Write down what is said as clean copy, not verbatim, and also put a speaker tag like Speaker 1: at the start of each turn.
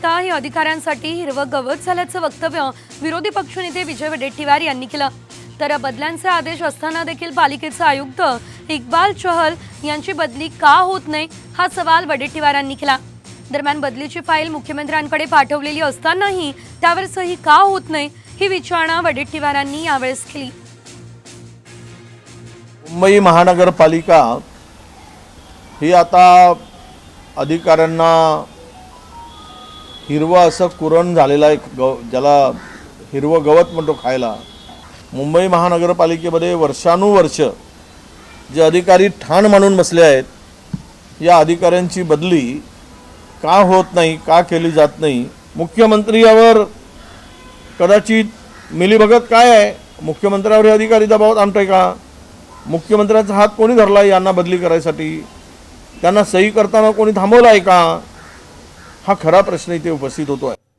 Speaker 1: आता हे अधिकाऱ्यांसाठी हिरवं गवत झाल्याचं वक्तव्य विरोधी पक्षनेते विजय वडेट्टीवार यांनी केलं। तर बदल्यांचे आदेश असताना देखील पालिकेचे आयुक्त इक्बाल चहल यांची बदली का होत नाही हा सवाल वडेट्टीवारांनी केला। दरम्यान बदलीची फाईल मुख्यमंत्र्यांकडे पाठवलेली असतानाही त्यावर सही का होत नाही ही विचारणा वडेट्टीवारांनी यावेळेस केली।
Speaker 2: मुंबई महानगरपालिका ही आता अधिकाऱ्यांना हिरवं असं कुरण झालेलं आहे, ज्याला हिरवं गवत म्हणतो खायला। मुंबई महानगरपालिकेमध्ये वर्षानुवर्ष जे अधिकारी ठाण मानून बसले आहेत, या अधिकाऱ्यांची बदली का होत नाही, का केली जात नाही? मुख्यमंत्री यावर कदाचित मिलीभगत काय आहे? मुख्यमंत्र्यावर हे अधिकारी दबाव आणतोय का? मुख्यमंत्र्यांचा हात कोणी धरला यांना बदली करायसाठी? त्यांना सही करताना कोणी थांबवलं आहे का? हा खरा प्रश्न इथे उपस्थित होतो आहे।